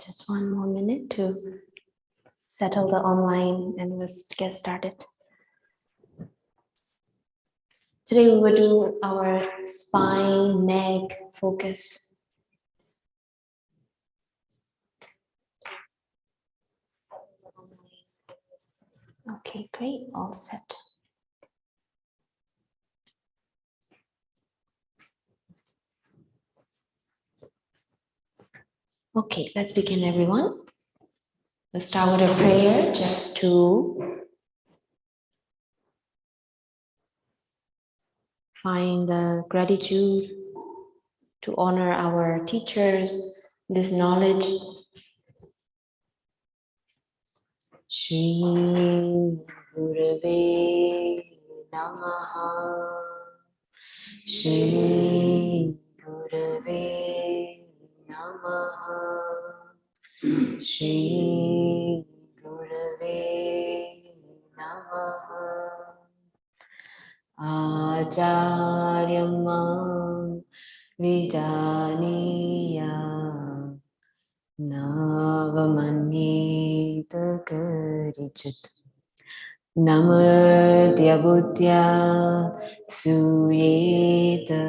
Just one more minute to settle the online and let's get started. Today we will do our spine, neck focus. Okay, great, all set. Okay, let's begin, everyone. Let's start with a prayer just to find the gratitude, to honor our teachers, this knowledge. Shri Gurave Namaha. Shri Gurave Namaha. Shri Gurave Namaha. Acharyam Vidaniya Navamanyeta Karichit Namadya Buddhya Suyeta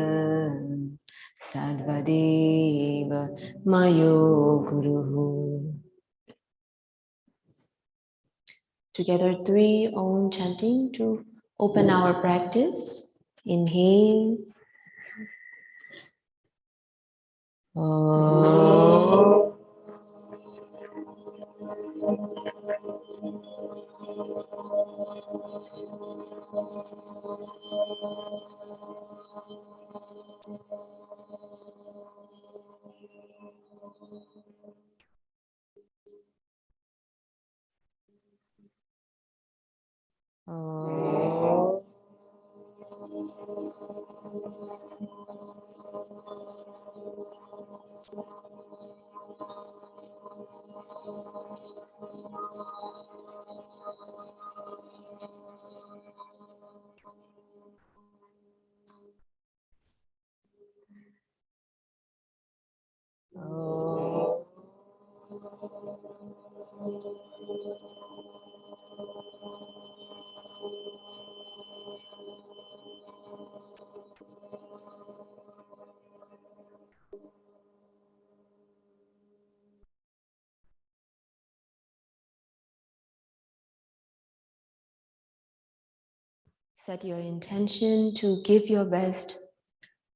Sadvadeva Mayo Guruhu. Together, 3 Om chanting to open our practice. Inhale. Om. Set your intention to give your best.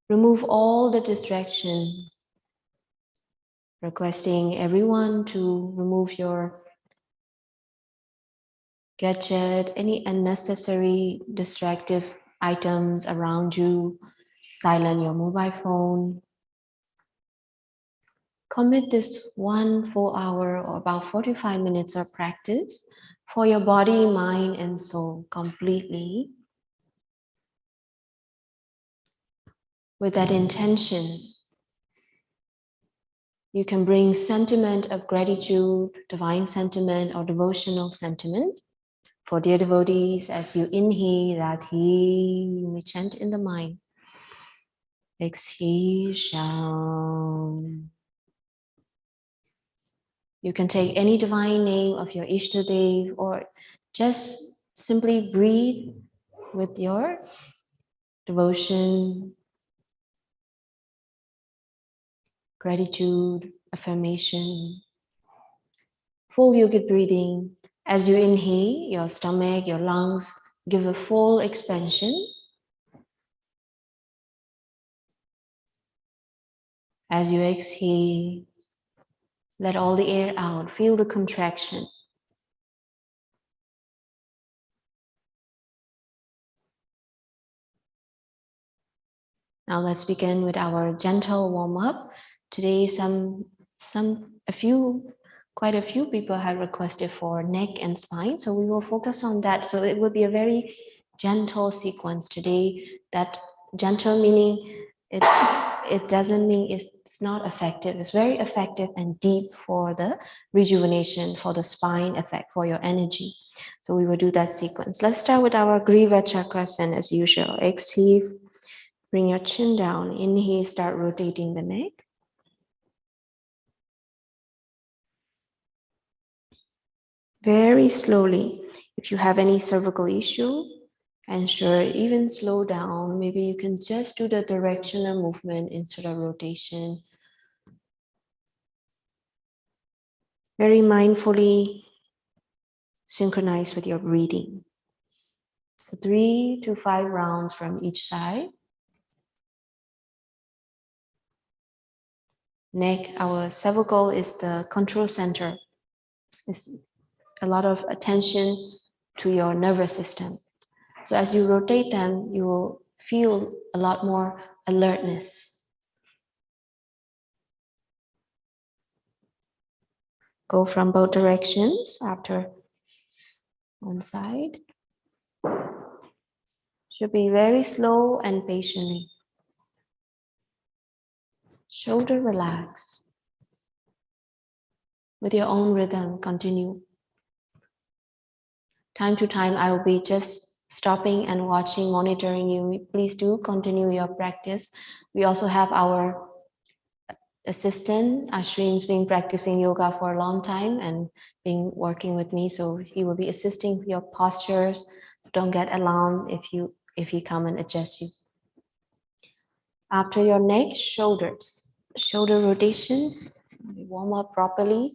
Remove all the distraction. Requesting everyone to remove your gadget, any unnecessary distractive items around you. Silence your mobile phone. Commit this 1 full hour or about 45 minutes of practice for your body, mind, and soul completely. With that intention, you can bring sentiment of gratitude, divine sentiment, or devotional sentiment. For dear devotees, as you inhale, Radhi, we chant in the mind. Exhale, Sham. You can take any divine name of your Ishtadev or just simply breathe with your devotion, gratitude, affirmation. Full yogic breathing. As you inhale, your stomach, your lungs give a full expansion. As you exhale, let all the air out. Feel the contraction. Now let's begin with our gentle warm-up. Today, quite a few people have requested for neck and spine, so we will focus on that. So it will be a very gentle sequence today. That gentle meaning it doesn't mean it's not effective. It's very effective and deep for the rejuvenation, for the spine effect, for your energy. So we will do that sequence. Let's start with our Griva Chakrasana as usual. Exhale. Bring your chin down. Inhale, start rotating the neck. Very slowly. If you have any cervical issue, ensure even slow down. Maybe you can just do the directional movement instead of rotation. Very mindfully synchronize with your breathing. So 3 to 5 rounds from each side. Neck, our cervical is the control center. It's a lot of attention to your nervous system. So as you rotate them, you will feel a lot more alertness. Go from both directions after one side. Should be very slow and patiently. Shoulder relax. With your own rhythm, continue. Time to time, I will be just stopping and watching, monitoring you. Please do continue your practice. We also have our assistant, Ashwin's been practicing yoga for a long time and been working with me. So he will be assisting your postures. Don't get alarmed if he come and adjust you. After your neck, shoulders. Shoulder rotation, warm up properly,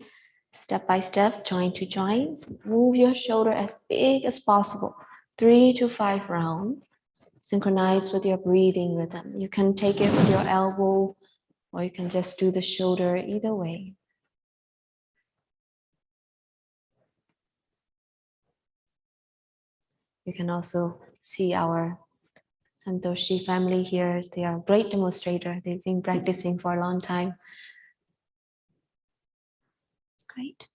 step by step, joint to joint. Move your shoulder as big as possible, 3 to 5 rounds. Synchronize with your breathing rhythm. You can take it with your elbow, or you can just do the shoulder, either way. You can also see our Santoshi family here. They are a great demonstrator. They've been practicing for a long time. Great.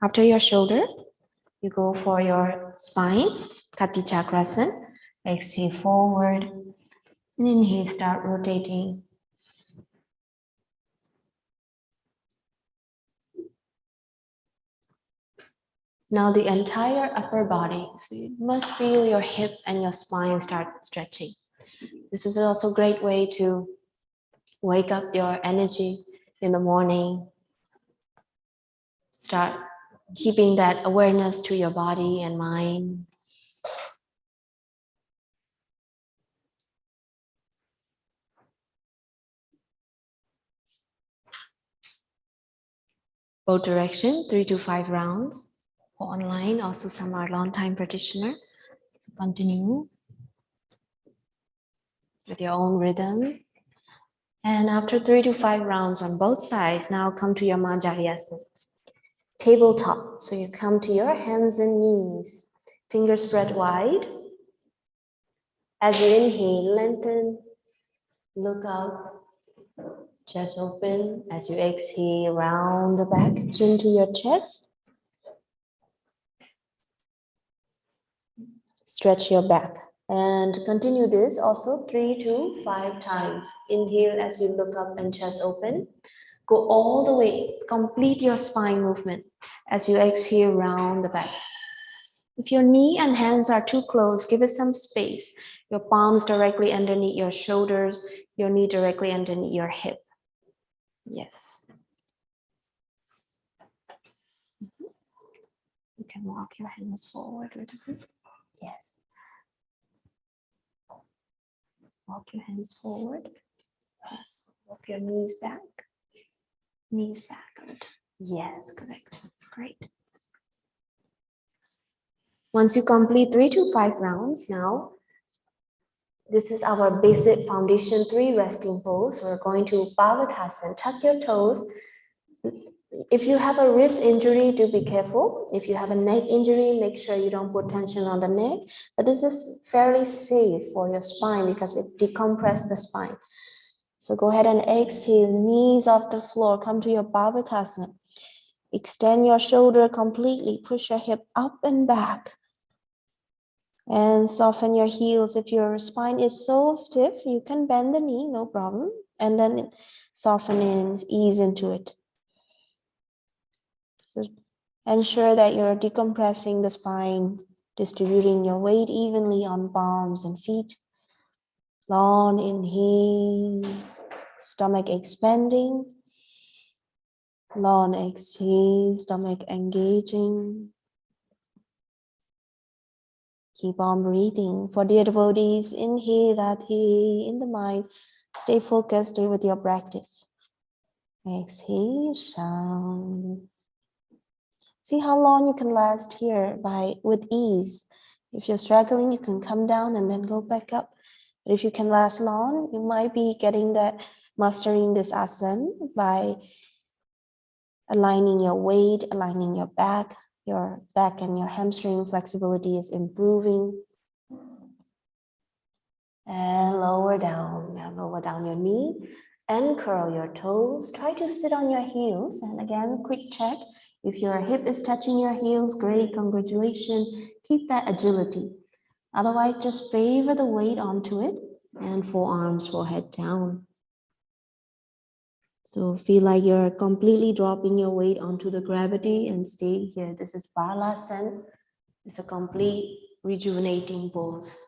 After your shoulder, you go for your spine, Kati Chakrasan. Exhale forward. And inhale, start rotating. Now the entire upper body. So you must feel your hip and your spine start stretching. This is also a great way to wake up your energy in the morning. Start keeping that awareness to your body and mind. Both direction, 3 to 5 rounds. Online, also some are long time practitioner. So continue with your own rhythm. And after 3 to 5 rounds on both sides, now come to your Manjariasana. Tabletop. So you come to your hands and knees. Fingers spread wide. As you inhale, lengthen. Look up. Chest open. As you exhale, round the back. Chin to your chest. Stretch your back. And continue this also 3 to 5 times. Inhale as you look up and chest open. Go all the way, complete your spine movement. As you exhale, round the back. If your knee and hands are too close, give it some space. Your palms directly underneath your shoulders, your knee directly underneath your hip. Yes. You can walk your hands forward a little bit. Yes. Walk your hands forward. Yes. Walk your knees back. Knees back. Good. Yes, correct. Great. Once you complete 3 to 5 rounds, now this is our basic foundation 3 resting pose. We're going to Bhavatasana. Tuck your toes. If you have a wrist injury, do be careful. If you have a neck injury, make sure you don't put tension on the neck. But this is fairly safe for your spine because it decompresses the spine. So go ahead and exhale, knees off the floor. Come to your Bhavatasana. Extend your shoulder completely. Push your hip up and back. And soften your heels. If your spine is so stiff, you can bend the knee, no problem. And then soften in, ease into it. So ensure that you're decompressing the spine, distributing your weight evenly on palms and feet. Long inhale, stomach expanding. Long exhale, stomach engaging. Keep on breathing. For dear devotees, inhale, Radhe, in the mind. Stay focused, stay with your practice. Exhale, Sham. See how long you can last here with ease. If you're struggling, you can come down and then go back up. But if you can last long, you might be getting that, mastering this asana by aligning your weight, aligning your back and your hamstring flexibility is improving. And lower down. Now lower down your knee and curl your toes. Try to sit on your heels. And again, quick check. If your hip is touching your heels, great, congratulations. Keep that agility. Otherwise, just favor the weight onto it and forearms, forehead down. So feel like you're completely dropping your weight onto the gravity and stay here. This is Balasana. It's a complete rejuvenating pose.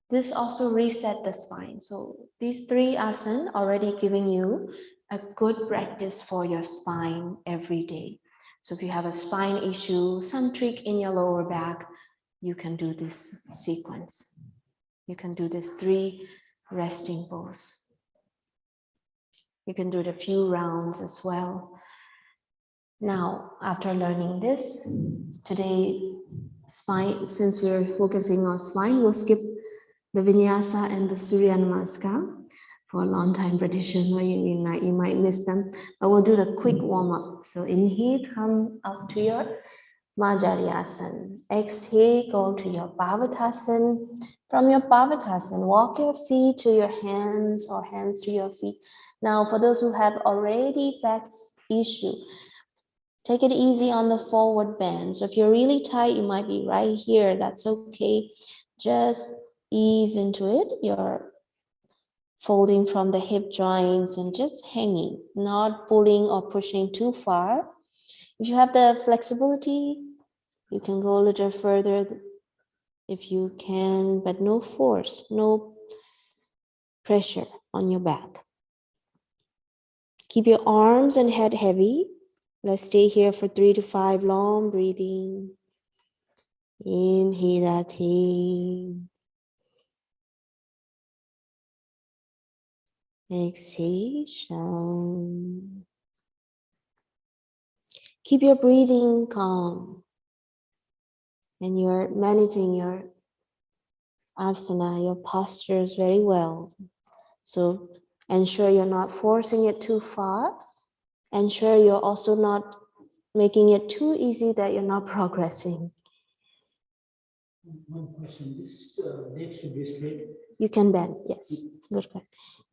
This also reset the spine. So these three asana already giving you a good practice for your spine every day. So if you have a spine issue, some trick in your lower back, you can do this sequence. You can do this 3 resting pose. You can do it a few rounds as well. Now, after learning this, today spine, since we're focusing on spine, we'll skip the vinyasa and the Surya Namaskar. For a long time tradition, you might miss them, but we'll do the quick warm-up. So inhale, come up to your Majaryasan. Exhale, go to your Bhavatasan. From your Bhavatasan, walk your feet to your hands or hands to your feet. Now, for those who have already back issue, take it easy on the forward bend. So if you're really tight, you might be right here. That's okay. Just ease into it. You're folding from the hip joints and just hanging, not pulling or pushing too far. If you have the flexibility, you can go a little further if you can, but no force, no pressure on your back. Keep your arms and head heavy. Let's stay here for 3 to 5 long breathing. Inhale, exhale, Sham. Keep your breathing calm. And you're managing your asana, your postures very well. So ensure you're not forcing it too far. Ensure you're also not making it too easy that you're not progressing. One question, this leg should be straight. You can bend, yes, good.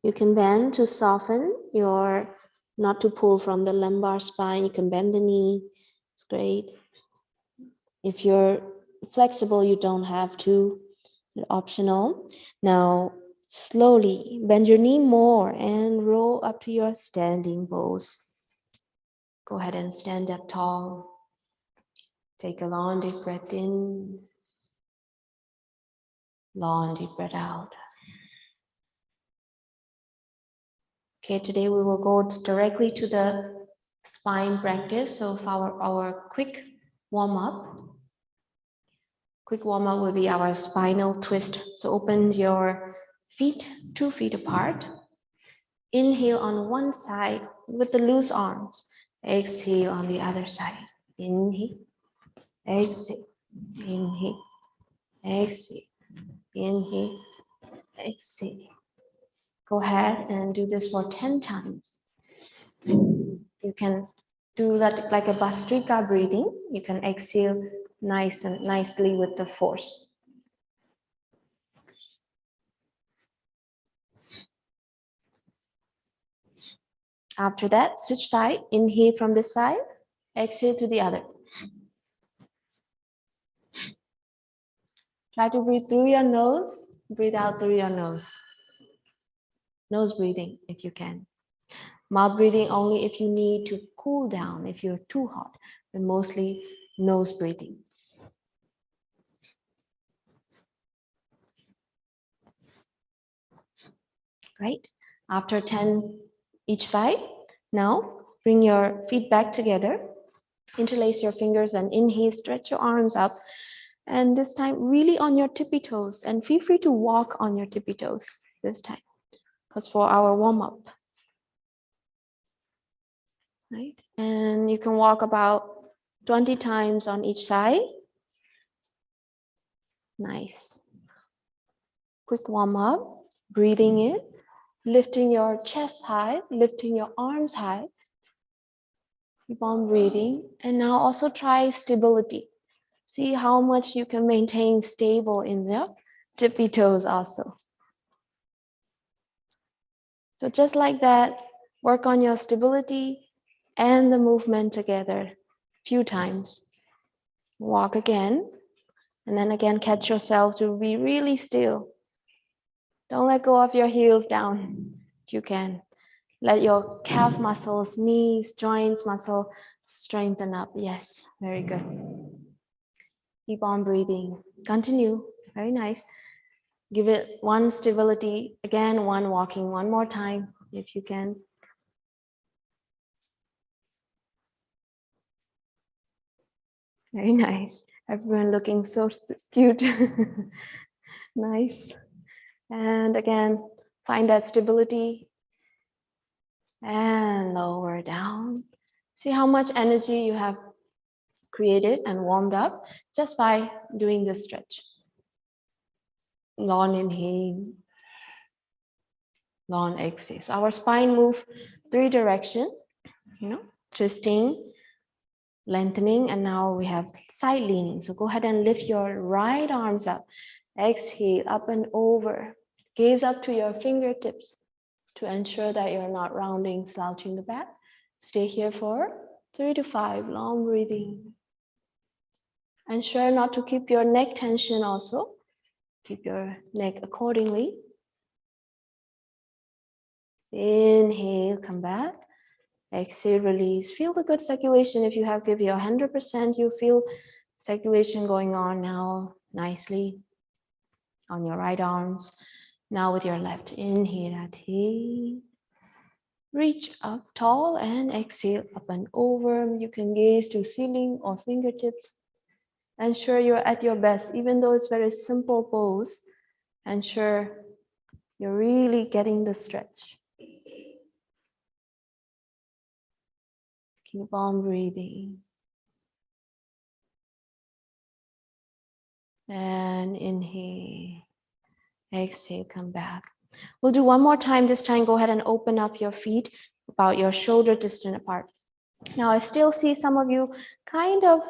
You can bend to soften your, not to pull from the lumbar spine. You can bend the knee, it's great. If you're flexible, you don't have to, optional. Now, slowly bend your knee more and roll up to your standing pose. Go ahead and stand up tall. Take a long deep breath in. Long deep breath out. Okay, today we will go directly to the spine practice. So for our quick warm-up. Quick warm-up will be our spinal twist. So open your feet 2 feet apart. Inhale on one side with the loose arms. Exhale on the other side. Inhale, exhale, inhale, exhale, inhale, exhale. Go ahead and do this for 10 times. You can do that like a Bhastrika breathing. You can exhale nicely with the force. After that, switch side. Inhale from this side, exhale to the other. Try to breathe through your nose, breathe out through your nose. Nose breathing if you can. Mouth breathing only if you need to cool down, if you're too hot, but mostly nose breathing. Great. After 10 each side, now Bring your feet back together. Interlace your fingers and inhale, stretch your arms up. And this time really on your tippy toes, and feel free to walk on your tippy toes this time, because for our warm-up, right? And you can walk about 20 times on each side. Nice. Quick warm-up, breathing in, lifting your chest high, lifting your arms high. Keep on breathing. And now also try stability. See how much you can maintain stable in the tippy toes also. So just like that, work on your stability and the movement together a few times. Walk again, and then again catch yourself to be really still. Don't let go of your heels down if you can. Let your calf muscles, knees, joints, muscle strengthen up. Yes, very good. Keep on breathing. Continue. Very nice. Give it one stability. Again, one walking. One more time if you can. Very nice. Everyone looking so cute. Nice. And again, find that stability. And lower down. See how much energy you have created and warmed up just by doing this stretch. Long inhale, long exhale. So our spine move 3 direction, twisting, lengthening, and now we have side leaning. So go ahead and lift your right arms up. Exhale, up and over. Gaze up to your fingertips to ensure that you're not rounding, slouching the back. Stay here for 3 to 5, long breathing. Ensure not to keep your neck tension also. Keep your neck accordingly. Inhale, come back. Exhale, release. Feel the good circulation. If you have give your 100%, you feel circulation going on now nicely on your right arms. Now with your left, inhale, reach up tall and exhale up and over. You can gaze to ceiling or fingertips. Ensure you're at your best, even though it's very simple pose. Ensure you're really getting the stretch. Keep on breathing. And inhale. Exhale, come back. We'll do one more time. This time, go ahead and open up your feet about your shoulder distance apart. Now, I still see some of you kind of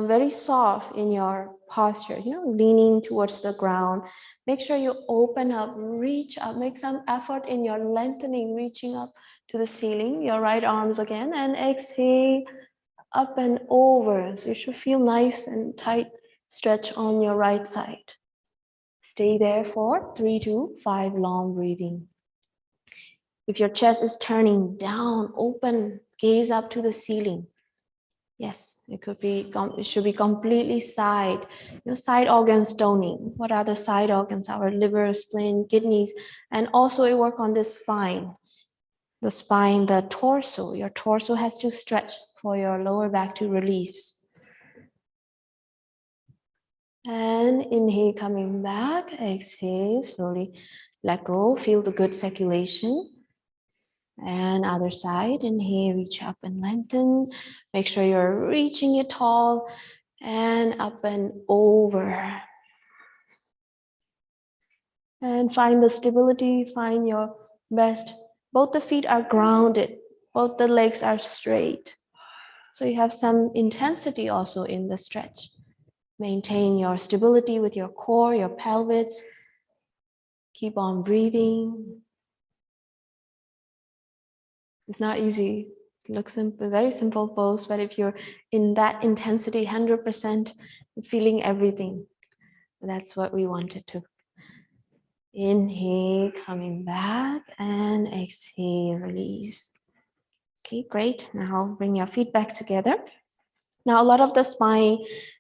very soft in your posture, leaning towards the ground. Make sure you open up, reach up, make some effort in your lengthening, reaching up to the ceiling, your right arms again, and exhale up and over. So you should feel nice and tight stretch on your right side. Stay there for 3 to 5 long breathing. If your chest is turning down, open, gaze up to the ceiling. Yes, it should be completely side. Side organs toning. What are the side organs? Our liver, spleen, kidneys, and also we work on the spine. The spine, the torso. Your torso has to stretch for your lower back to release. And inhale, coming back. Exhale, slowly let go. Feel the good circulation. And other side, inhale, reach up and lengthen. Make sure you're reaching it tall and up and over. And find the stability, find your best. Both the feet are grounded, both the legs are straight. So you have some intensity also in the stretch. Maintain your stability with your core, your pelvis. Keep on breathing. It's not easy. It looks simple, very simple pose, but if you're in that intensity, 100%, feeling everything, that's what we wanted to. Inhale, coming back, and exhale, release. Okay, great. Now bring your feet back together. Now, a lot of the spine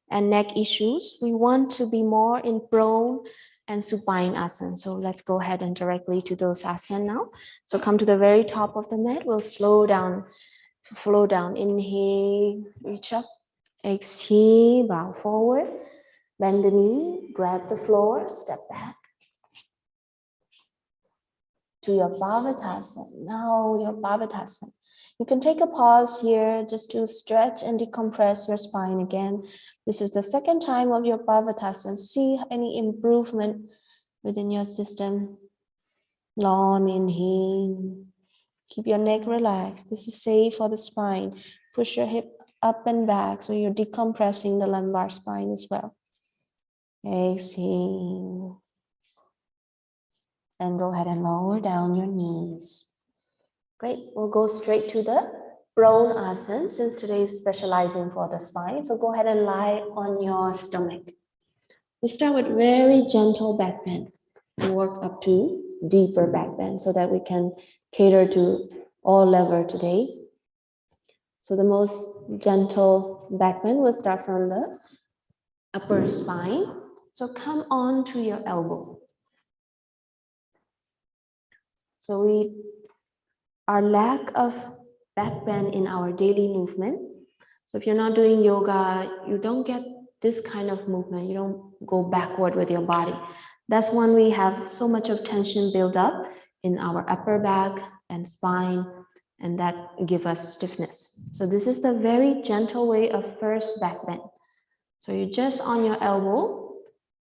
and neck issues, we want to be more in prone and supine asana. So let's go ahead and directly to those asana now. So come to the very top of the mat. We'll slow down flow down. Inhale, reach up. Exhale, bow forward. Bend the knee, grab the floor, step back to your Bhavatasana. Now your Bhavatasana. You can take a pause here just to stretch and decompress your spine again. This is the second time of your Bhavatasana. See any improvement within your system. Long inhale. Keep your neck relaxed. This is safe for the spine. Push your hip up and back so you're decompressing the lumbar spine as well. Exhale. And go ahead and lower down your knees. Great. We'll go straight to the prone asana since today is specializing for the spine. So go ahead and lie on your stomach. We start with very gentle back bend and work up to deeper back bend so that we can cater to all level today. So the most gentle back bend will start from the upper spine. So come on to your elbow. So our lack of back bend in our daily movement. So if you're not doing yoga, you don't get this kind of movement. You don't go backward with your body. That's when we have so much of tension built up in our upper back and spine, and that give us stiffness. So this is the very gentle way of first back bend. So you're just on your elbow.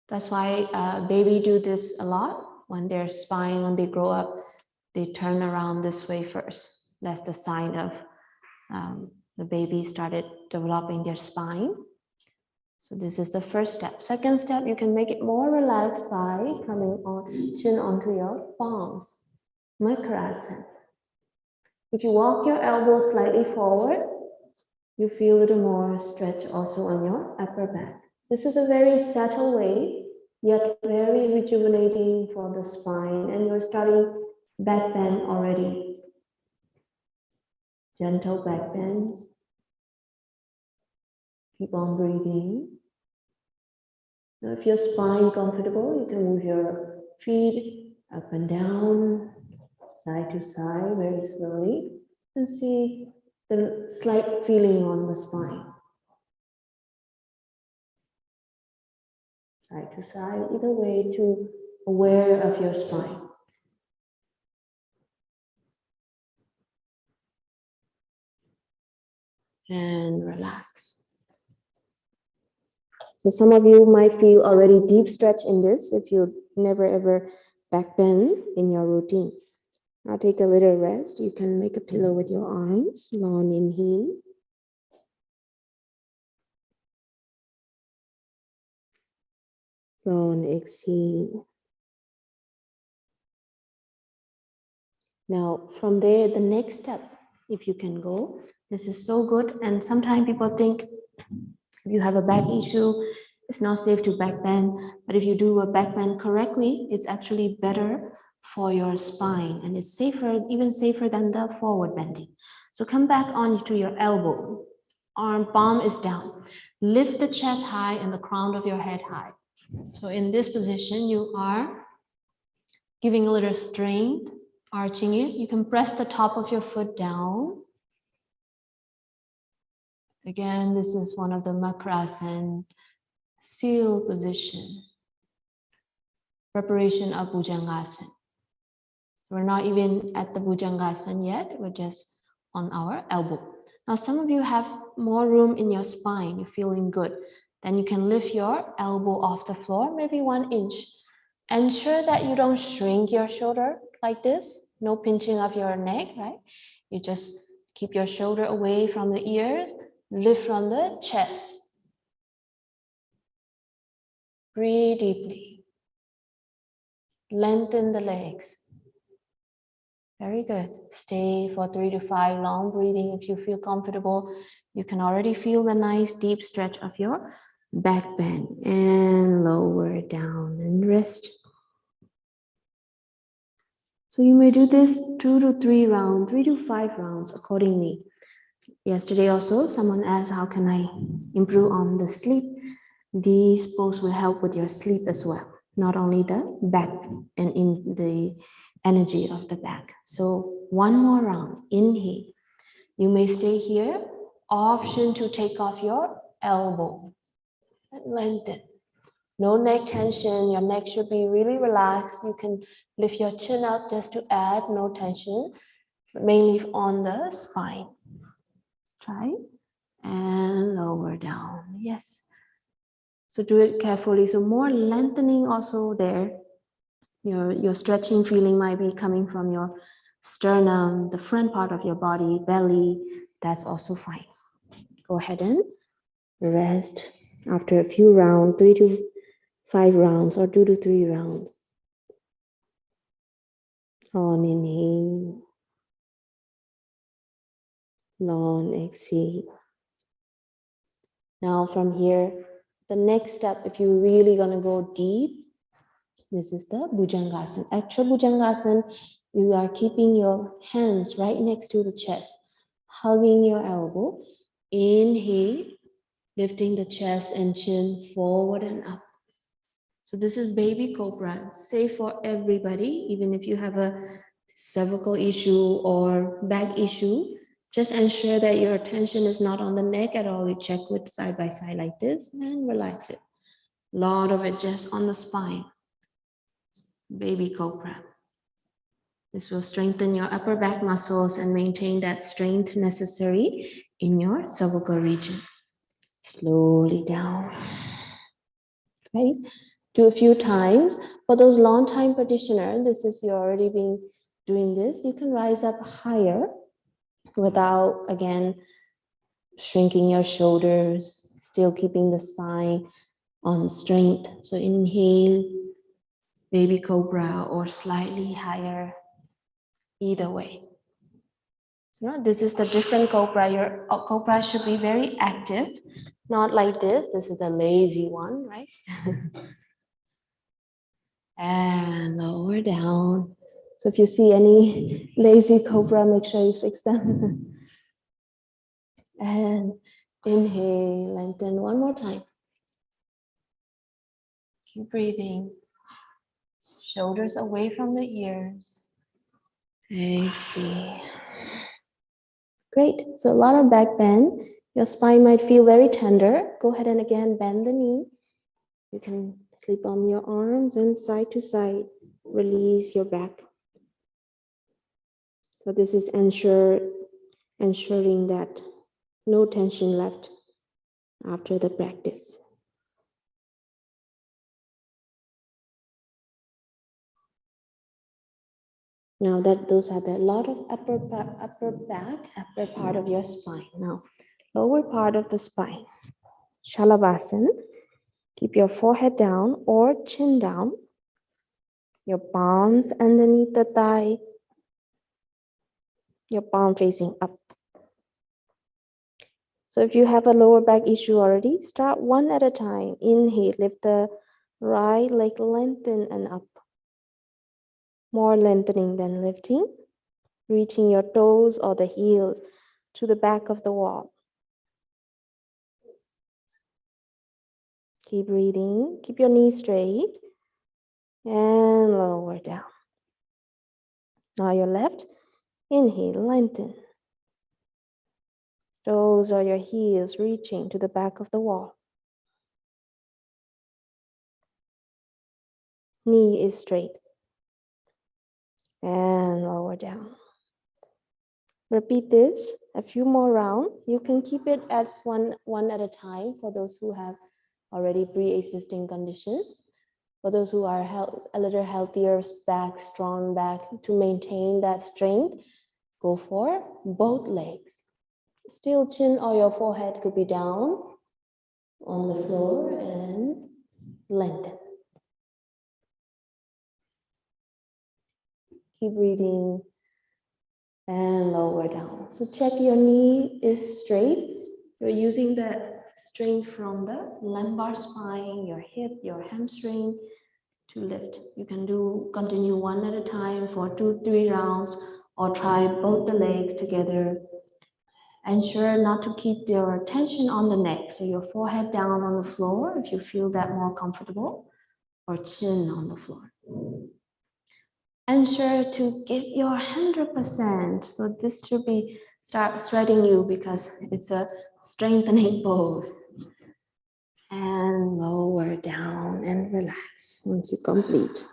That's why baby do this a lot when their spine, when they grow up, they turn around this way first. That's the sign of the baby started developing their spine. So this is the first step. Second step, you can make it more relaxed by coming on chin onto your palms. Makarasana. If you walk your elbows slightly forward, you feel a little more stretch also on your upper back. This is a very subtle way, yet very rejuvenating for the spine, and you're starting back bend already. Gentle back bends. Keep on breathing. Now, if your spine comfortable, you can move your feet up and down, side to side, very slowly, and see the slight feeling on the spine. Side to side, either way, to aware of your spine. And relax. So some of you might feel already deep stretch in this if you never ever back bend in your routine. Now take a little rest. You can make a pillow with your arms. Long inhale. Long exhale. Now from there, the next step, if you can go, this is so good. And sometimes people think if you have a back issue, it's not safe to back bend. But if you do a back bend correctly, it's actually better for your spine, and it's safer, even safer than the forward bending. So come back onto your elbow. Arm, palm is down. Lift the chest high and the crown of your head high. So in this position, you are giving a little strength, arching it. You can press the top of your foot down. Again, this is one of the Makrasana seal position. Preparation of Bhujangasana. We're not even at the Bhujangasana yet. We're just on our elbow. Now, some of you have more room in your spine. You're feeling good. Then you can lift your elbow off the floor, maybe 1 inch. Ensure that you don't shrink your shoulder like this. No pinching of your neck, right? You just keep your shoulder away from the ears. Lift from the chest. Breathe deeply. Lengthen the legs. Very good. Stay for 3 to 5 long breathing. If you feel comfortable, you can already feel the nice deep stretch of your back bend. And lower down and rest. So you may do this 2 to 3 rounds, 3 to 5 rounds accordingly. Yesterday also, someone asked, how can I improve on the sleep? These poses will help with your sleep as well. Not only the back and in the energy of the back. So one more round. Inhale. You may stay here. Option to take off your elbow and lengthen. No neck tension. Your neck should be really relaxed. You can lift your chin up just to add no tension, mainly on the spine. Try and lower down. Yes. So do it carefully. So more lengthening also there. Your stretching feeling might be coming from your sternum, the front part of your body, belly. That's also fine. Go ahead and rest after a few rounds, 3 to 5 rounds or 2 to 3 rounds. On inhale, long exhale. Now from here, the next step, if you're really gonna go deep, this is the Bhujangasana. Actual Bhujangasana, you are keeping your hands right next to the chest, hugging your elbow. Inhale, lifting the chest and chin forward and up. So this is baby cobra, safe for everybody, even if you have a cervical issue or back issue. Just ensure that your attention is not on the neck at all. You check with side by side like this and relax it. A lot of it just on the spine. Baby cobra. This will strengthen your upper back muscles and maintain that strength necessary in your cervical region. Slowly down. Right? Do a few times. For those long time practitioners, this is you already been doing this. You can rise up higher without, again, shrinking your shoulders, still keeping the spine on strength. So inhale, baby cobra, or slightly higher, either way. So this is the different cobra. Your cobra should be very active, not like this. This is the lazy one, right? And lower down. So if you see any lazy cobra, make sure you fix them. And inhale, lengthen one more time. Keep breathing. Shoulders away from the ears. Exhale. Great. So a lot of back bend. Your spine might feel very tender. Go ahead and again bend the knee. You can sleep on your arms and side to side. Release your back. So this is ensuring that no tension left after the practice. Now that those are the lot of upper part of your spine. Now, lower part of the spine. Shalavasana. Keep your forehead down or chin down. Your palms underneath the thigh. Your palm facing up. So if you have a lower back issue already, start one at a time. Inhale, lift the right leg, lengthen and up. More lengthening than lifting. Reaching your toes or the heels to the back of the wall. Keep breathing. Keep your knees straight. And lower down. Now your left. Inhale, lengthen. Toes or your heels reaching to the back of the wall. Knee is straight. And lower down. Repeat this a few more rounds. You can keep it as one at a time for those who have already pre-existing condition. For those who are a little healthier back, strong back, to maintain that strength, go for both legs. Still chin or your forehead could be down on the floor and lengthen. Keep breathing and lower down. So check your knee is straight. You're using the strength from the lumbar spine, your hip, your hamstring to lift. You can continue one at a time for 2-3 rounds or try both the legs together. Ensure not to keep your tension on the neck. So your forehead down on the floor if you feel that more comfortable, or chin on the floor. Ensure to give your 100%. So this should be start stretching you because it's a strengthening pose. And lower down and relax once you complete.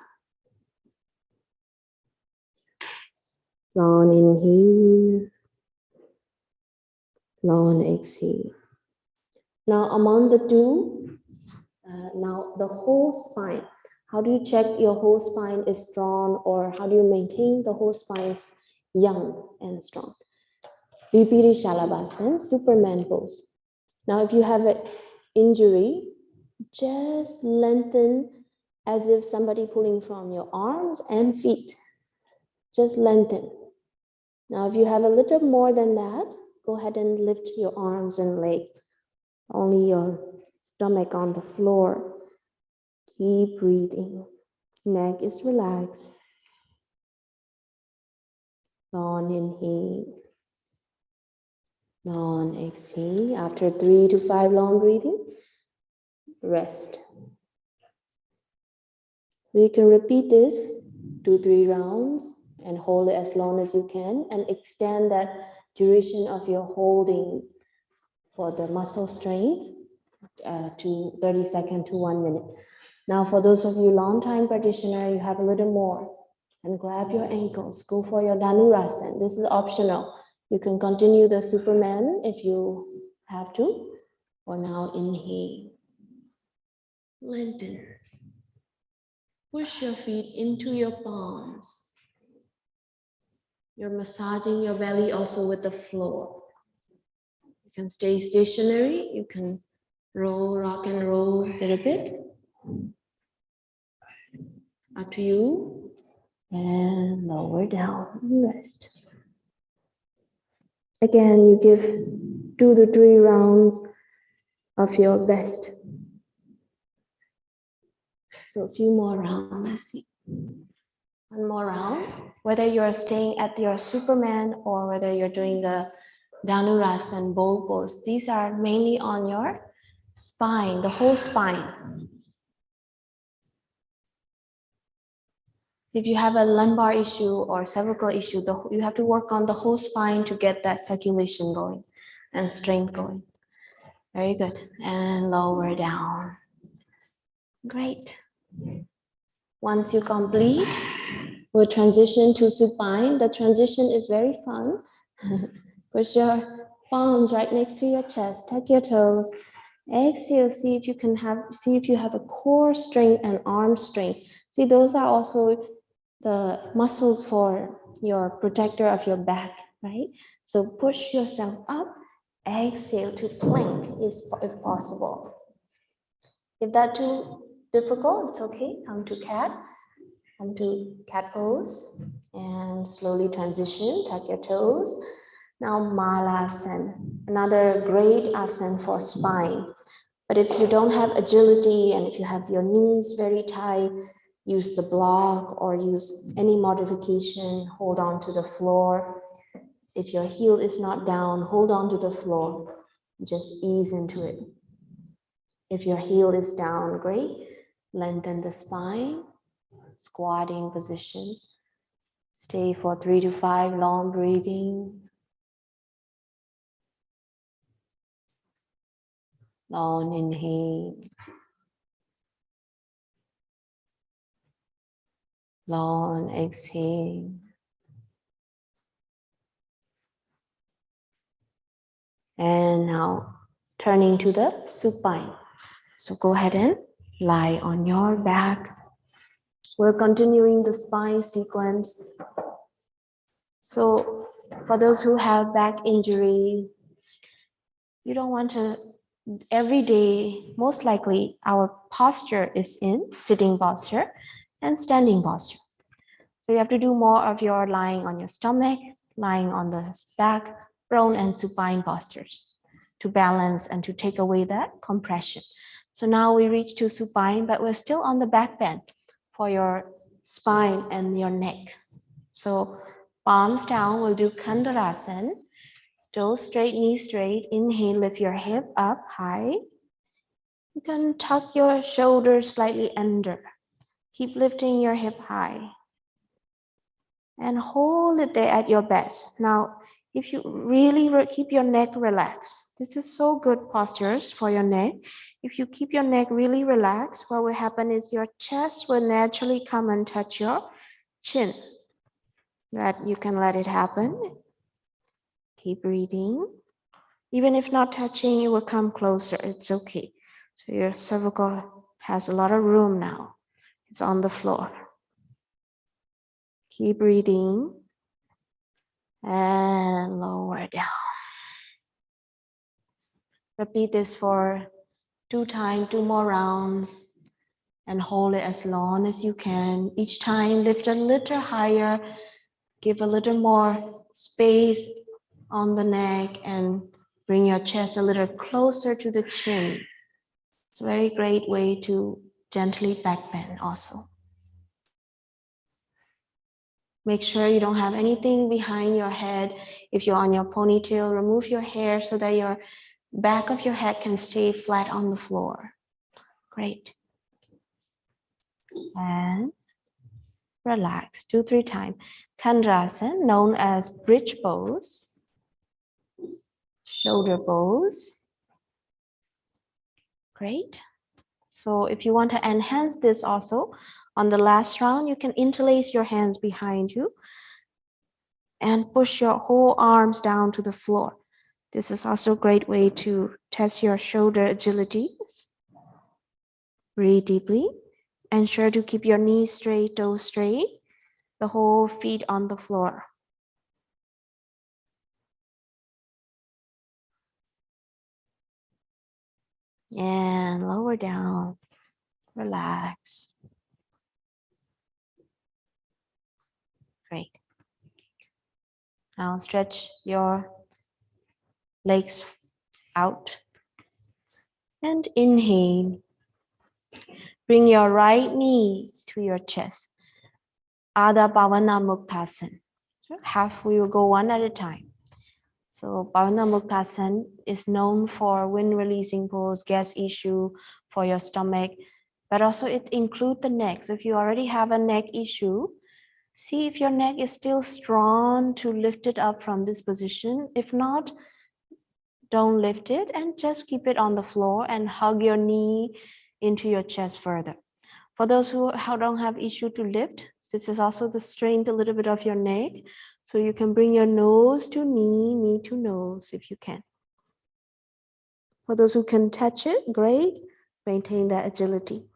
Long inhale, long exhale. Now among the two, now the whole spine. How do you check your whole spine is strong, or how do you maintain the whole spine's young and strong? Vipiri Shalabhasana, Superman pose. Now if you have an injury, just lengthen as if somebody pulling from your arms and feet. Just lengthen. Now if you have a little more than that, go ahead and lift your arms and legs. Only your stomach on the floor. Keep breathing. Neck is relaxed. Long inhale. Long exhale. After 3 to 5 long breathing, rest. We can repeat this 2-3 rounds and hold it as long as you can and extend that duration of your holding for the muscle strength to 30 seconds to 1 minute. Now, for those of you long-time practitioner, you have a little more. And grab your ankles. Go for your Dhanurasana. This is optional. You can continue the Superman if you have to. For now, inhale. Lengthen. Push your feet into your palms. You're massaging your belly also with the floor. You can stay stationary. You can roll, rock and roll a little bit. Up to you. And lower down and rest. Again, you give 2 to 3 rounds of your best. So a few more rounds, let's see. One more round. Whether you're staying at your Superman or whether you're doing the Dhanurasana bowl pose, these are mainly on your spine, the whole spine. If you have a lumbar issue or cervical issue, you have to work on the whole spine to get that circulation going and strength going. Very good. And lower down. Great. Once you complete, we'll transition to supine. The transition is very fun. Push your palms right next to your chest. Tuck your toes. Exhale. See if you have a core strength and arm strength. See, those are also the muscles for your protector of your back, right? So push yourself up. Exhale to plank if possible. If that's too difficult, it's okay. Come to cat pose and slowly transition. Tuck your toes. Now Malasana, another great asana for spine. But if you don't have agility and if you have your knees very tight, use the block or use any modification. Hold on to the floor. If your heel is not down, hold on to the floor. Just ease into it. If your heel is down, great. Lengthen the spine. Squatting position. Stay for 3 to 5 long breathing. Long inhale. Long exhale. And now turning to the supine. So go ahead and lie on your back. We're continuing the spine sequence. So for those who have back injury, you don't want to, every day, most likely our posture is in sitting posture and standing posture. So you have to do more of your lying on your stomach, lying on the back, prone and supine postures to balance and to take away that compression. So now we reach to supine, but we're still on the back bend for your spine and your neck. So palms down, we'll do Khandharasana. Toes straight, knees straight. Inhale, lift your hip up high. You can tuck your shoulders slightly under. Keep lifting your hip high. And hold it there at your best. Now, If you really keep your neck relaxed, this is so good postures for your neck. If you keep your neck really relaxed, what will happen is your chest will naturally come and touch your chin. That you can let it happen. Keep breathing. Even if not touching, it will come closer. It's okay. So your cervical has a lot of room now. It's on the floor. Keep breathing. And lower down. Repeat this for 2 more rounds. And hold it as long as you can. Each time, lift a little higher. Give a little more space on the neck and bring your chest a little closer to the chin. It's a very great way to gently back bend also. Make sure you don't have anything behind your head. If you're on your ponytail, remove your hair so that your back of your head can stay flat on the floor. Great. And relax 2-3 times. Kandrasan, known as bridge pose, shoulder pose. Great. So if you want to enhance this also, on the last round, you can interlace your hands behind you and push your whole arms down to the floor. This is also a great way to test your shoulder agility. Breathe deeply. Ensure to keep your knees straight, toes straight, the whole feet on the floor. And lower down. Relax. Great. Now stretch your legs out. And inhale. Bring your right knee to your chest. Adha Bhavana Muktasana. We will go one at a time. So Bhavana Muktasana is known for wind releasing pose, gas issue for your stomach, but also it includes the neck. So if you already have a neck issue, see if your neck is still strong to lift it up from this position. If not, don't lift it and just keep it on the floor and hug your knee into your chest further. For those who don't have issue to lift, this is also the strength a little bit of your neck. So you can bring your nose to knee, knee to nose if you can. For those who can touch it, great. Maintain that agility.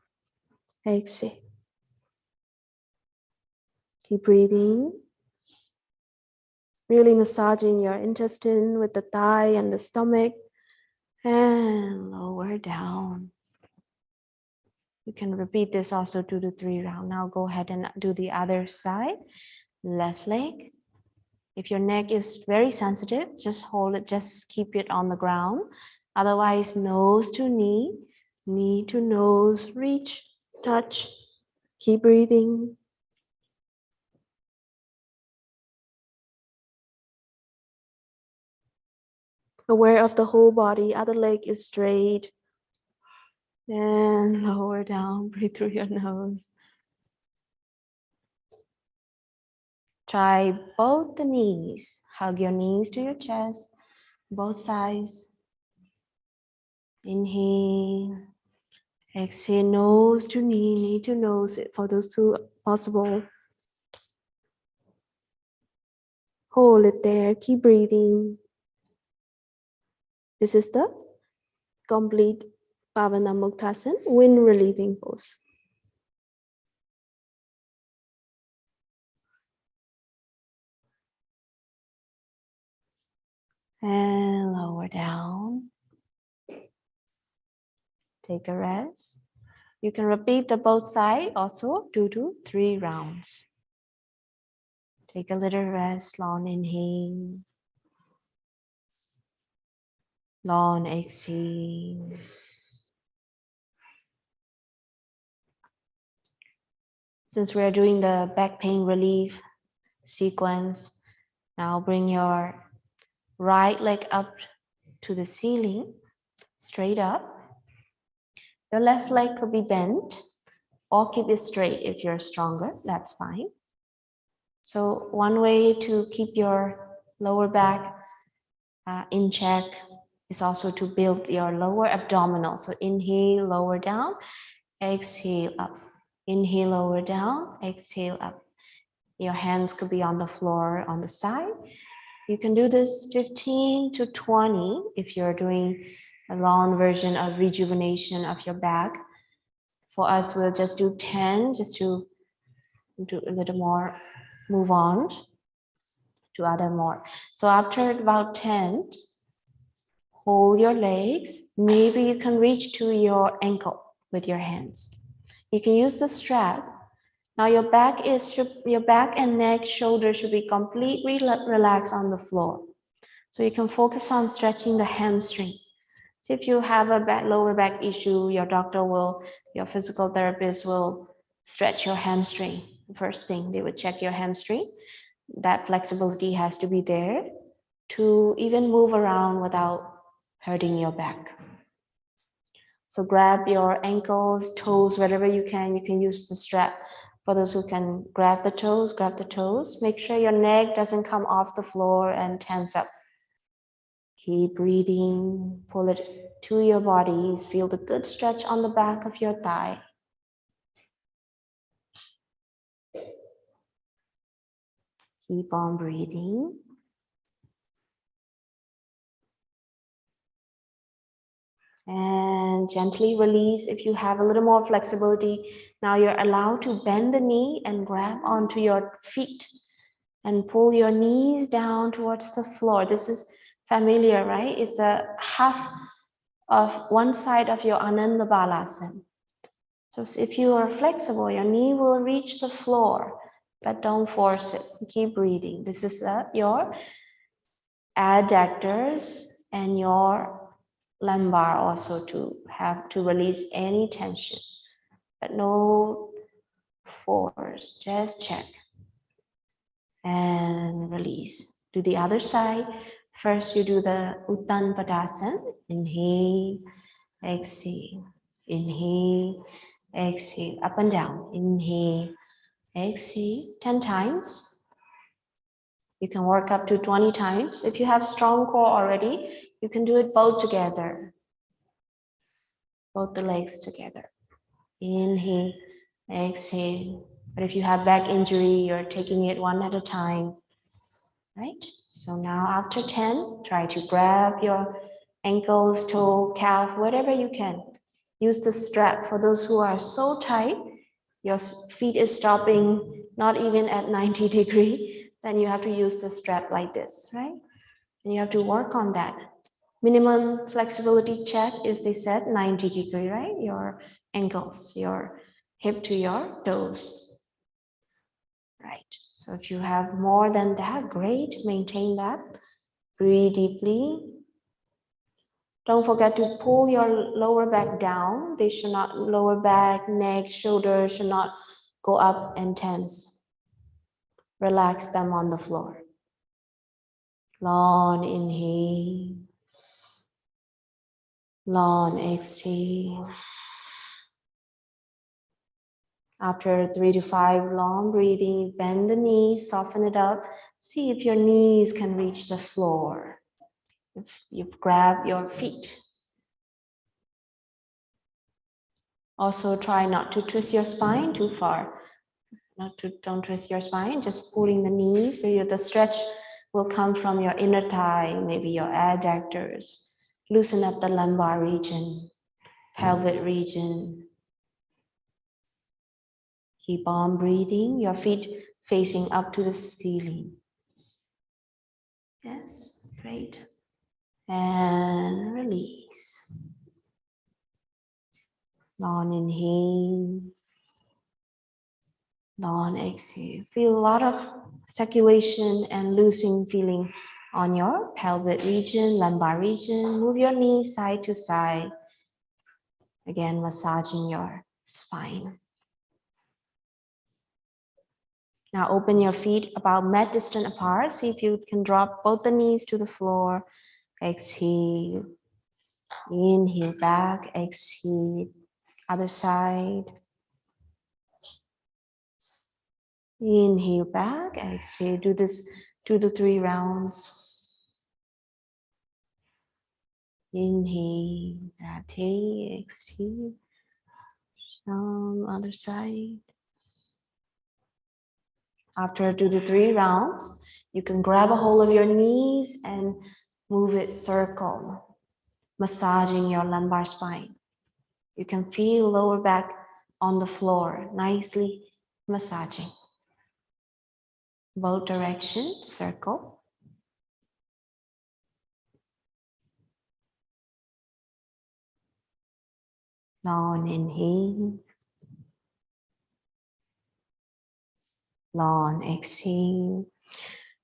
Exhale. Keep breathing. Really massaging your intestine with the thigh and the stomach. And lower down. You can repeat this also 2 to 3 rounds. Now go ahead and do the other side. Left leg. If your neck is very sensitive, just hold it, just keep it on the ground. Otherwise, nose to knee, knee to nose, reach, touch, keep breathing. Aware of the whole body, other leg is straight. And lower down, breathe through your nose. Try both the knees. Hug your knees to your chest, both sides. Inhale. Exhale, nose to knee to nose for those who possible. Hold it there, keep breathing. This is the complete Bhavana Muktasana, wind relieving pose. And lower down. Take a rest. You can repeat the both sides also 2 to 3 rounds. Take a little rest, long inhale. Long exhale. Since we're doing the back pain relief sequence, now bring your right leg up to the ceiling, straight up. Your left leg could be bent or keep it straight if you're stronger, that's fine. So one way to keep your lower back in check is also to build your lower abdominal. So inhale, lower down, exhale up. Inhale, lower down, exhale up. Your hands could be on the floor on the side. You can do this 15 to 20 if you're doing a long version of rejuvenation of your back. For us, we'll just do 10 just to do a little more, move on to other more. So after about 10, hold your legs. Maybe you can reach to your ankle with your hands. You can use the strap. Now your back and neck, shoulders should be completely relaxed on the floor. So you can focus on stretching the hamstring. So if you have a lower back issue, your physical therapist will stretch your hamstring. First thing, they would check your hamstring. That flexibility has to be there to even move around without hurting your back. So grab your ankles, toes, wherever you can use the strap. For those who can grab the toes, grab the toes. Make sure your neck doesn't come off the floor and tense up. Keep breathing, pull it to your body. Feel the good stretch on the back of your thigh. Keep on breathing. And gently release if you have a little more flexibility. Now you're allowed to bend the knee and grab onto your feet and pull your knees down towards the floor. This is familiar, right? It's a half of one side of your Ananda Balasana. So if you are flexible, your knee will reach the floor, but don't force it. Keep breathing. This is your adductors and your lumbar also to have to release any tension, but no force, just check and release. Do the other side. First, you do the Uttan Padasana. Inhale, exhale, inhale, exhale, up and down. Inhale, exhale, 10 times. You can work up to 20 times. If you have strong core already, you can do it both together. Both the legs together. Inhale, exhale. But if you have back injury, you're taking it one at a time. Right? So now after 10, try to grab your ankles, toe, calf, whatever you can. Use the strap. For those who are so tight, your feet is stopping not even at 90 degree, then you have to use the strap like this, right? And you have to work on that. Minimum flexibility check is, they said, 90 degree, right? Your ankles, your hip to your toes. Right. So if you have more than that, great, maintain that. Breathe deeply. Don't forget to pull your lower back down. They should not, lower back, neck, shoulders should not go up and tense. Relax them on the floor. Long inhale. Long exhale. After 3 to 5 long breathing, bend the knees, soften it up. See if your knees can reach the floor. If you've grabbed your feet. Also try not to twist your spine too far. Don't twist your spine, just pulling the knees. So the stretch will come from your inner thigh, maybe your adductors. Loosen up the lumbar region, pelvic region. Keep on breathing, your feet facing up to the ceiling. Yes, great. And release. Long inhale. Long exhale. Feel a lot of circulation and loosening feeling on your pelvic region, lumbar region. Move your knees side to side. Again, massaging your spine. Now open your feet about mat distant apart. See if you can drop both the knees to the floor. Exhale. Inhale back. Exhale. Other side. Inhale back. Exhale. Do this 2 to 3 rounds. Inhale, Radhe, exhale. Other side. After 2 to 3 rounds, you can grab a hold of your knees and move it circle, massaging your lumbar spine. You can feel lower back on the floor, nicely massaging. Both directions, circle. Long inhale. Long exhale.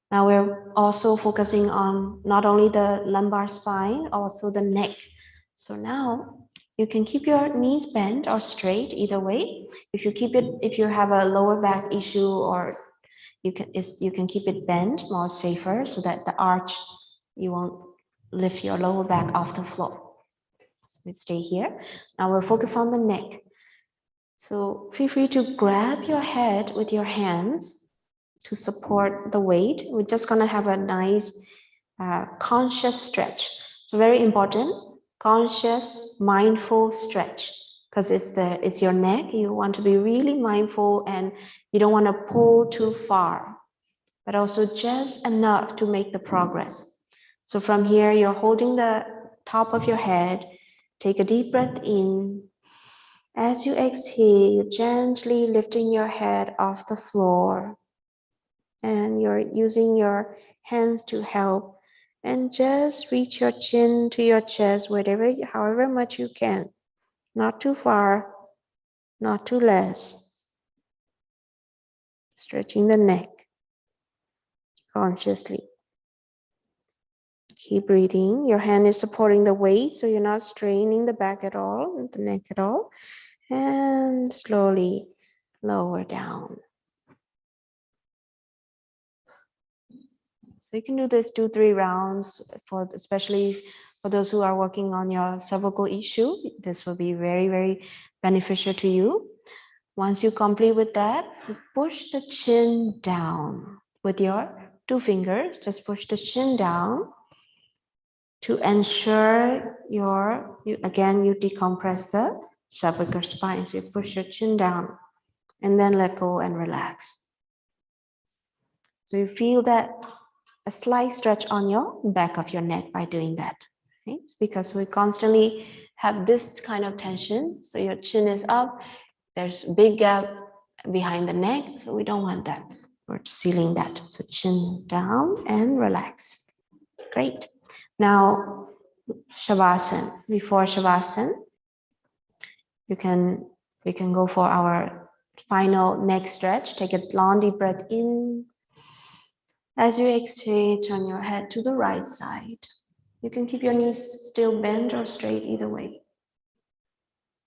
Now we're also focusing on not only the lumbar spine, also the neck. So now you can keep your knees bent or straight either way. If you have a lower back issue, or you can keep it bent, more safer, so that the arch, you won't lift your lower back off the floor. So we stay here. Now we'll focus on the neck. So feel free to grab your head with your hands to support the weight. We're just gonna have a nice conscious stretch. So very important, conscious, mindful stretch, because it's your neck. You want to be really mindful, and you don't want to pull too far, but also just enough to make the progress. So from here, you're holding the top of your head. Take a deep breath in. As you exhale, gently lifting your head off the floor, and you're using your hands to help, and just reach your chin to your chest, however much you can. Not too far, not too less. Stretching the neck consciously. Keep breathing. Your hand is supporting the weight, so you're not straining the back at all, the neck at all. And slowly lower down. So you can do this 2-3 rounds, especially for those who are working on your cervical issue. This will be very, very beneficial to you. Once you complete with that, push the chin down with your 2 fingers. Just push the chin down to ensure you decompress the cervical spine. So you push your chin down and then let go and relax. So you feel that a slight stretch on your back of your neck by doing that. Right? Because we constantly have this kind of tension. So your chin is up, there's a big gap behind the neck. So we don't want that. We're sealing that. So chin down and relax. Great. Now, Shavasana. Before Shavasana, we can go for our final neck stretch. Take a long deep breath in. As you exhale, turn your head to the right side. You can keep your knees still bent or straight either way.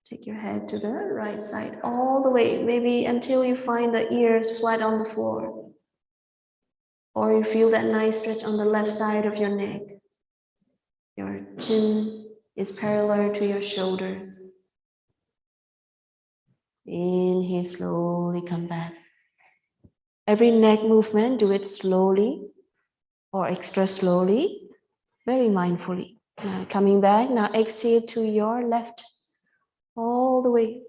Take your head to the right side all the way, maybe until you find the ears flat on the floor. Or you feel that nice stretch on the left side of your neck. Your chin is parallel to your shoulders. Inhale, slowly come back. Every neck movement, do it slowly or extra slowly, very mindfully. Now coming back, now exhale to your left, all the way.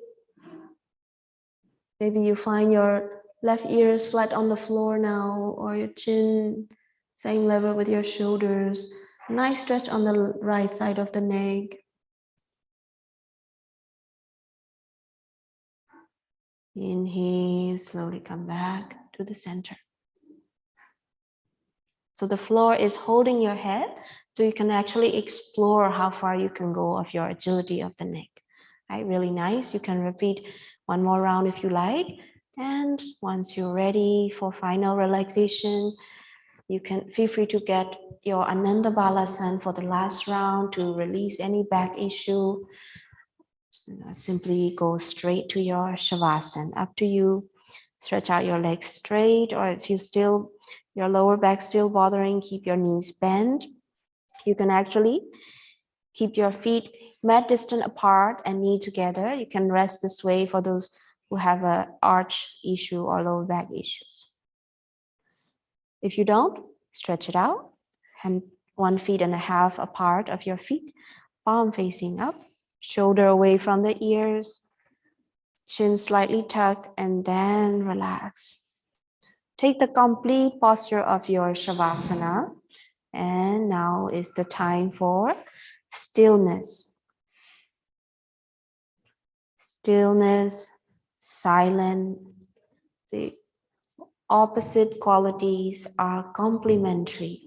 Maybe you find your left ear is flat on the floor now, or your chin same level with your shoulders. Nice stretch on the right side of the neck. Inhale, slowly come back to the center. So the floor is holding your head, so you can actually explore how far you can go of your agility of the neck. Right? Really nice. You can repeat one more round if you like. And once you're ready for final relaxation, you can feel free to get your Ananda Balasana for the last round to release any back issue. Simply go straight to your Shavasana. Up to you. Stretch out your legs straight, or if your lower back still bothering, keep your knees bent. You can actually keep your feet mat distant apart and knee together. You can rest this way for those who have an arch issue or lower back issues. If you don't, Stretch it out, and 1.5 feet apart of your feet, palm facing up, shoulder away from the ears, chin slightly tucked, and then relax. Take the complete posture of your Shavasana, and now is the time for stillness. Stillness, silent. The opposite qualities are complementary.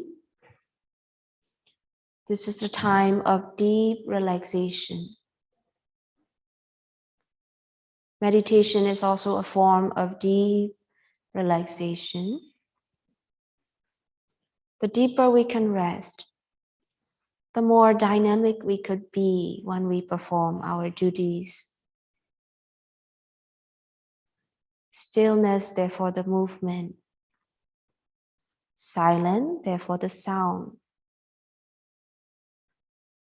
This is a time of deep relaxation. Meditation is also a form of deep relaxation. The deeper we can rest, the more dynamic we could be when we perform our duties. Stillness, therefore, the movement. Silent, therefore, the sound.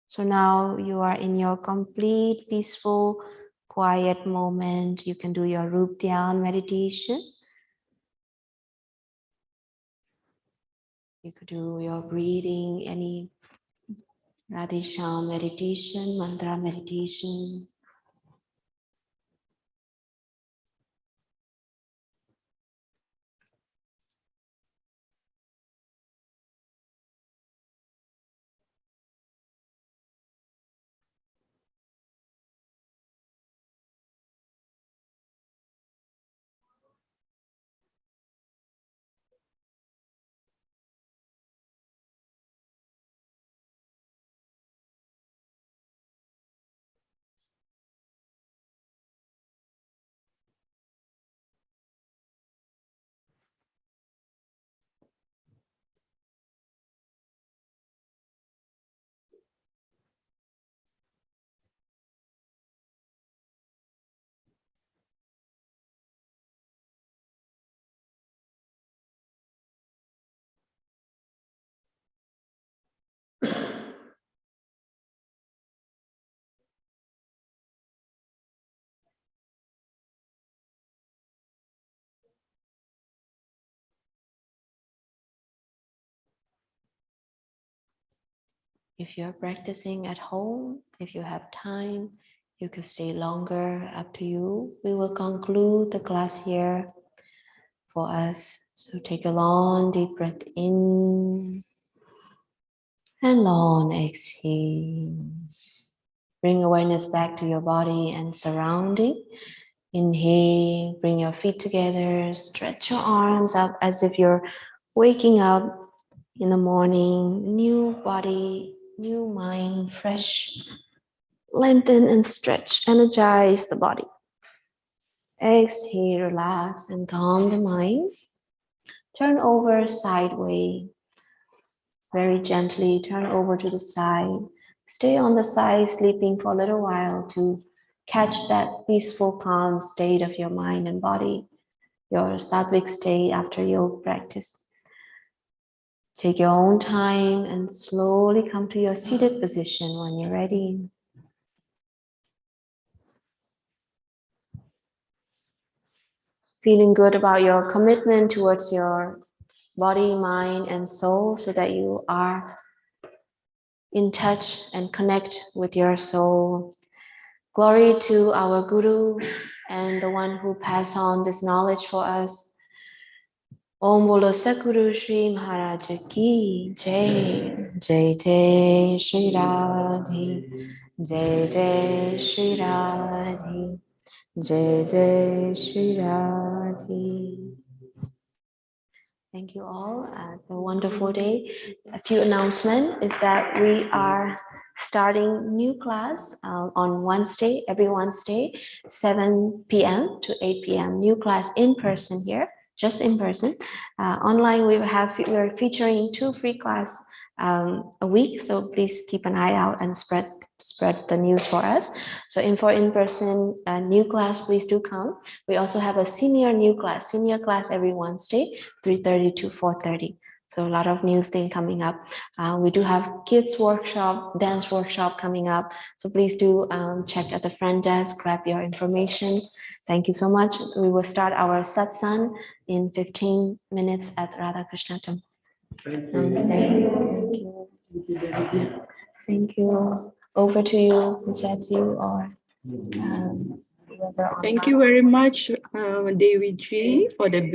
So now you are in your complete, peaceful, quiet moment. You can do your Rup Dhyan meditation. You could do your breathing, any Radhisham meditation, mantra meditation. If you're practicing at home, if you have time, you can stay longer, up to you. We will conclude the class here for us. So take a long, deep breath in and long exhale. Bring awareness back to your body and surrounding. Inhale, bring your feet together, stretch your arms up as if you're waking up in the morning, new body, new mind, fresh. Lengthen and stretch, energize the body. Exhale, relax and calm the mind. Turn over sideways. Very gently turn over to the side. Stay on the side, sleeping for a little while to catch that peaceful, calm state of your mind and body, your sattvic state after yoga practice. Take your own time and slowly come to your seated position when you're ready. Feeling good about your commitment towards your body, mind, and soul so that you are in touch and connect with your soul. Glory to our Guru and the one who passed on this knowledge for us. Om Bolo Sakuru Shri Maharaj Ki Jai. Jai Jai Shri Radhe. Jai Jai Shri Radhe. Jai Jai Shri Radhe. Thank you all. Have a wonderful day. A few announcements is that we are starting new class on Wednesday, every Wednesday, 7 p.m. to 8 p.m. New class in person here, just in person. Online, we're featuring 2 free class a week. So please keep an eye out and spread the news for us. So for in-person new class, please do come. We also have a senior class every Wednesday, 3:30 to 4:30. So a lot of new things coming up. We do have kids workshop, dance workshop coming up. So please do check at the front desk, grab your information. Thank you so much. We will start our satsang in 15 minutes at Radha Krishna Temple. Namaste. Thank you. Thank you. Over to you, Pujati, or whoever Thank you very much, Devi Ji, for the